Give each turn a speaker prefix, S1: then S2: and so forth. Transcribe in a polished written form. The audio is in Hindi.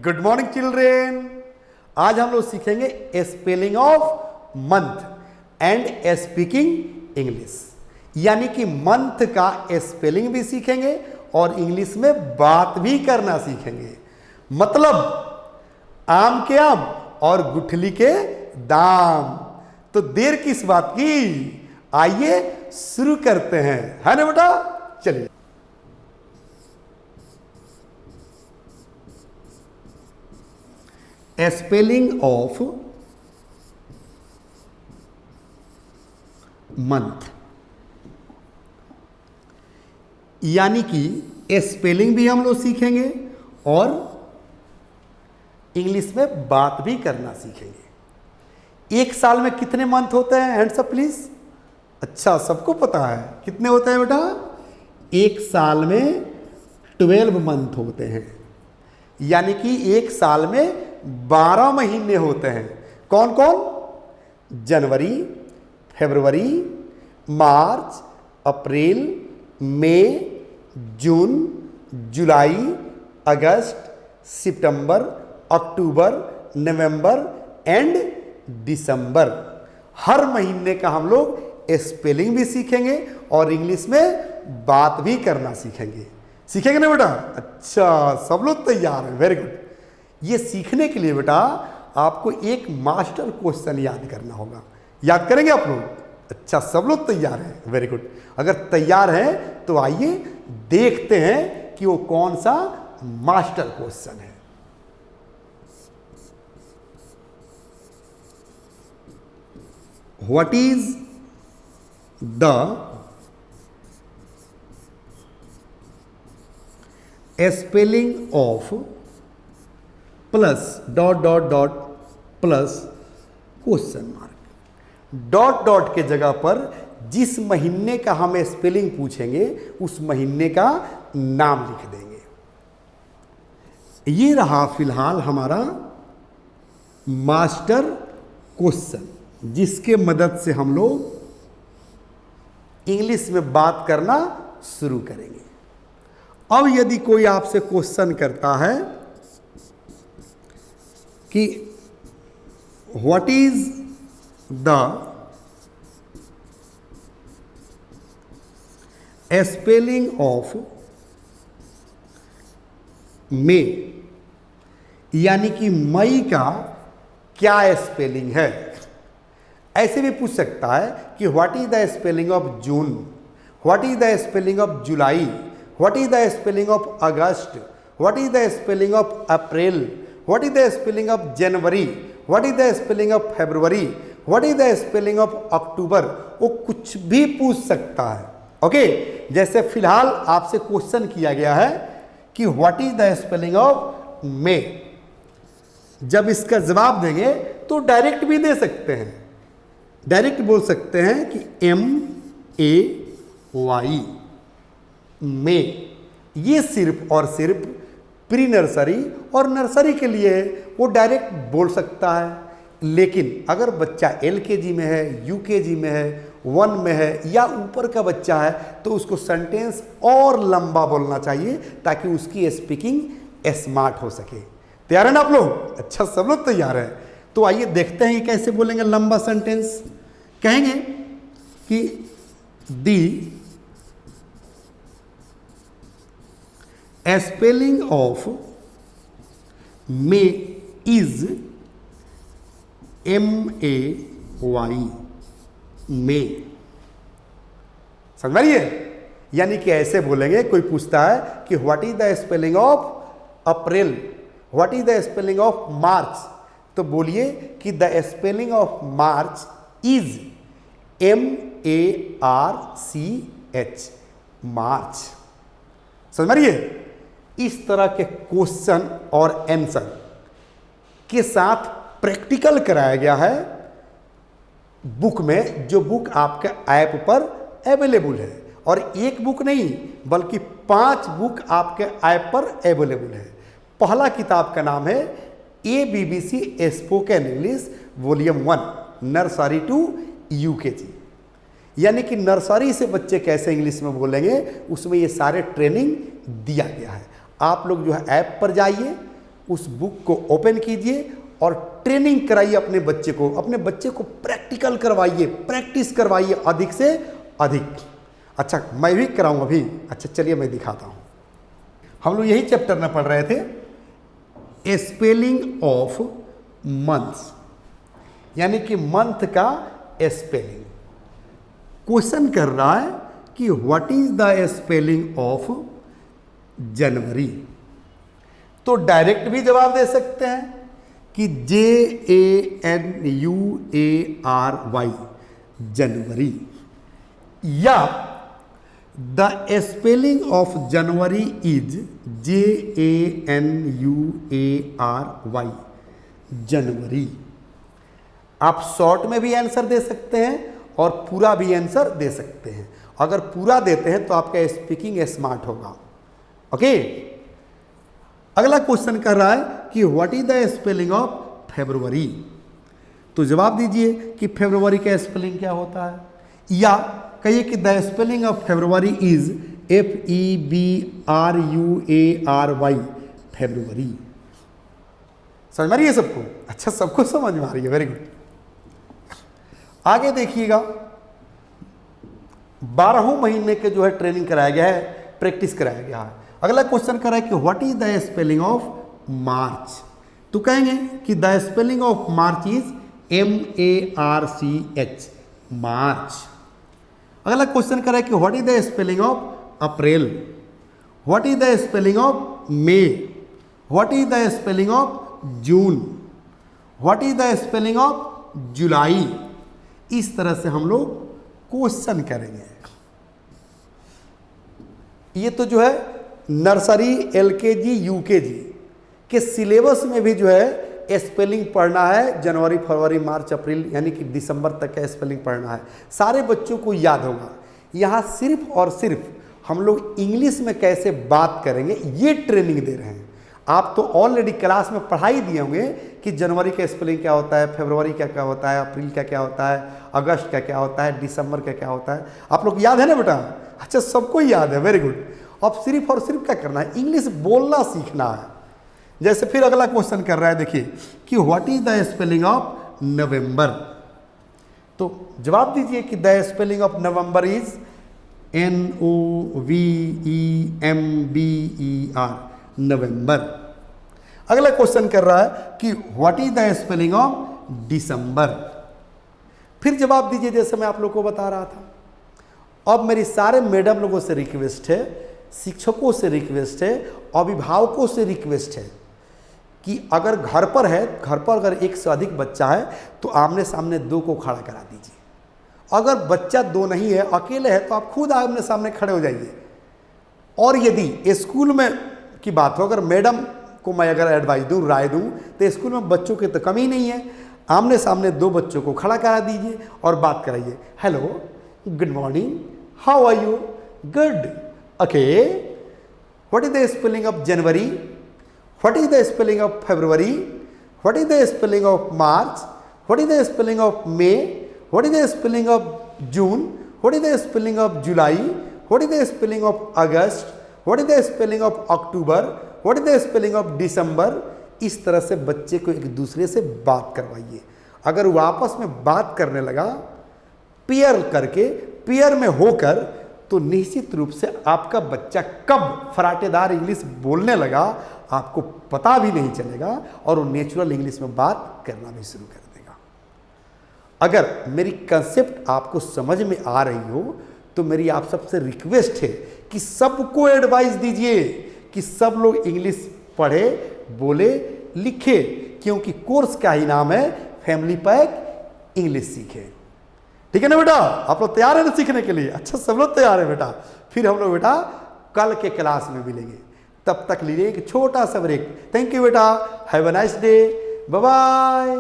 S1: Good morning children. आज हम लोग सीखेंगे spelling of month and speaking English, यानी कि मंथ का स्पेलिंग भी सीखेंगे और इंग्लिश में बात भी करना सीखेंगे। मतलब आम के आम और गुठली के दाम। तो देर किस बात की, आइए शुरू करते हैं, है ना बेटा। चलिए, स्पेलिंग ऑफ मंथ, यानी कि स्पेलिंग भी हम लोग सीखेंगे और इंग्लिश में बात भी करना सीखेंगे। एक साल में कितने मंथ होते हैं, हैंड्स अप प्लीज। अच्छा, सबको पता है कितने होते हैं बेटा। एक साल में 12 मंथ होते हैं, यानी कि एक साल में 12 महीने होते हैं। कौन कौन? जनवरी, फरवरी, मार्च, अप्रैल, मई, जून, जुलाई, अगस्त, सितंबर, अक्टूबर, नवंबर एंड दिसंबर। हर महीने का हम लोग स्पेलिंग भी सीखेंगे और इंग्लिश में बात भी करना सीखेंगे। सीखेंगे ना बेटा? अच्छा, सब लोग तैयार हैं, वेरी गुड। ये सीखने के लिए बेटा आपको एक मास्टर क्वेश्चन याद करना होगा। याद करेंगे आप लोग? अच्छा, सब लोग तैयार हैं, वेरी गुड। अगर तैयार हैं तो आइए देखते हैं कि वो कौन सा मास्टर क्वेश्चन है। What is the spelling of plus dot dot dot plus question mark. Dot dot के जगह पर जिस महीने का हम स्पेलिंग पूछेंगे उस महीने का नाम लिख देंगे। ये रहा फिलहाल हमारा मास्टर क्वेश्चन, जिसके मदद से हम लोग इंग्लिश में बात करना शुरू करेंगे। अब यदि कोई आपसे क्वेश्चन करता है कि what is the spelling of मे, यानी कि मई का क्या स्पेलिंग है। ऐसे भी पूछ सकता है कि what is the spelling of June, what is the spelling of July, what is the spelling of August, what is the spelling of April, what is the spelling of January, what is the spelling of February, what is the spelling of अक्टूबर। वो कुछ भी पूछ सकता है। ओके, जैसे फिलहाल आपसे क्वेश्चन किया गया है कि what is the spelling of मे। जब इसका जवाब देंगे तो डायरेक्ट भी दे सकते हैं, डायरेक्ट बोल सकते हैं कि MAY, मे। ये सिर्फ और सिर्फ प्री नर्सरी और नर्सरी के लिए वो डायरेक्ट बोल सकता है। लेकिन अगर बच्चा LKG में है, UKG में है, 1 में है या ऊपर का बच्चा है तो उसको सेंटेंस और लंबा बोलना चाहिए ताकि उसकी स्पीकिंग स्मार्ट हो सके। तैयार है ना आप लोग? अच्छा, सब लोग तैयार हैं। तो आइए देखते हैं कि कैसे बोलेंगे लंबा सेंटेंस। कहेंगे कि the spelling of May is MAY, May. समझ रही है? यानी कि ऐसे बोलेंगे, कोई पूछता है कि what is the spelling of April, what is the spelling of मार्च, तो बोलिए कि the spelling of March is MARCH, मार्च। समझ रही है? इस तरह के क्वेश्चन और आंसर के साथ प्रैक्टिकल कराया गया है बुक में, जो बुक आपके ऐप पर अवेलेबल है। और एक बुक नहीं बल्कि 5 बुक आपके ऐप पर अवेलेबल है। पहला किताब का नाम है ABBC spoken English volume 1, nursery to UKG, यानी कि नर्सरी से बच्चे कैसे इंग्लिश में बोलेंगे उसमें ये सारे ट्रेनिंग दिया गया है। आप लोग जो है ऐप पर जाइए, उस बुक को ओपन कीजिए और ट्रेनिंग कराइए अपने बच्चे को प्रैक्टिकल करवाइए, प्रैक्टिस करवाइए अधिक से अधिक। अच्छा, मैं भी कराऊँ अभी? अच्छा चलिए मैं दिखाता हूँ। हम लोग यही चैप्टर में पढ़ रहे थे, स्पेलिंग ऑफ मंथ्स, यानी कि मंथ का स्पेलिंग। क्वेश्चन कर रहा है कि what is the spelling of जनवरी। तो डायरेक्ट भी जवाब दे सकते हैं कि JANUARY, जनवरी, या the spelling of January is JANUARY, जनवरी। आप शॉर्ट में भी आंसर दे सकते हैं और पूरा भी आंसर दे सकते हैं। अगर पूरा देते हैं तो आपका स्पीकिंग स्मार्ट होगा। ओके, अगला क्वेश्चन कर रहा है कि what is the spelling of फरवरी। तो जवाब दीजिए कि फरवरी का स्पेलिंग क्या होता है, या कहिए कि the spelling of February is FEBRUARY, फरवरी। समझ में आ रही है सबको? अच्छा, सबको समझ में आ रही है, वेरी गुड। आगे देखिएगा, 12 महीने के जो है ट्रेनिंग कराया गया है, प्रैक्टिस कराया गया है। अगला क्वेश्चन कर रहा है कि what is the spelling of मार्च। तो कहेंगे कि the spelling of March is MARCH, मार्च। अगला क्वेश्चन कर रहा है कि what is the spelling of April, what is the spelling of May, what is the spelling of June, what is the spelling of जुलाई। इस तरह से हम लोग क्वेश्चन करेंगे। ये तो जो है नर्सरी, LKG, UKG के सिलेबस में भी जो है स्पेलिंग पढ़ना है। जनवरी, फरवरी, मार्च, अप्रैल यानी कि दिसंबर तक का स्पेलिंग पढ़ना है, सारे बच्चों को याद होगा। यहाँ सिर्फ और सिर्फ हम लोग इंग्लिश में कैसे बात करेंगे ये ट्रेनिंग दे रहे हैं। आप तो ऑलरेडी क्लास में पढ़ाई दिए होंगे कि जनवरी का स्पेलिंग क्या होता है, फरवरी का क्या होता है, अप्रैल का क्या होता है, अगस्त का क्या होता है, दिसंबर का क्या होता है। आप लोग याद है ना बेटा? अच्छा, सबको याद है, वेरी गुड। अब सिर्फ और सिर्फ क्या करना है, इंग्लिश बोलना सीखना है। जैसे फिर अगला क्वेश्चन कर रहा है, देखिए कि what is the spelling of November. तो जवाब दीजिए कि the spelling of November is NOVEMBER, नवंबर। अगला क्वेश्चन कर रहा है कि what is the spelling of दिसंबर। फिर जवाब दीजिए जैसे मैं आप लोग को बता रहा था। अब मेरी सारे मैडम लोगों से रिक्वेस्ट है, शिक्षकों से रिक्वेस्ट है, अभिभावकों से रिक्वेस्ट है कि अगर घर पर है, घर पर अगर एक से अधिक बच्चा है तो आमने सामने 2 को खड़ा करा दीजिए। अगर बच्चा 2 नहीं है, अकेले है, तो आप खुद आमने सामने खड़े हो जाइए। और यदि स्कूल में की बात हो, अगर मैडम को मैं अगर एडवाइस दूं, राय दूं, तो स्कूल में बच्चों की तो कमी नहीं है। आमने सामने 2 बच्चों को खड़ा करा दीजिए और बात कराइए। Hello, good morning, how are you, good, okay, what is the spelling of January, what is the spelling of February, what is the spelling of March, what is the spelling of May, what is the spelling of June, what is the spelling of July, what is the spelling of August, what is the spelling of October, what is the spelling of December. इस तरह से बच्चे को एक दूसरे से बात करवाइए। अगर वो आपस में बात करने लगा, पेयर करके, पेयर में होकर, तो निश्चित रूप से आपका बच्चा कब फराटेदार इंग्लिश बोलने लगा आपको पता भी नहीं चलेगा और वो नेचुरल इंग्लिश में बात करना भी शुरू कर देगा। अगर मेरी कंसेप्ट आपको समझ में आ रही हो तो मेरी आप सबसे रिक्वेस्ट है कि सबको एडवाइस दीजिए कि सब लोग इंग्लिश पढ़े, बोले, लिखे, क्योंकि कोर्स का ही नाम है फैमिली पैक इंग्लिश सीखे। ठीक है ना बेटा? आप लोग तैयार है ना सीखने के लिए? अच्छा, सब लोग तैयार है बेटा? फिर हम लोग बेटा कल के क्लास में मिलेंगे, तब तक लीजिए एक छोटा सा ब्रेक। थैंक यू बेटा, have a nice day, bye bye.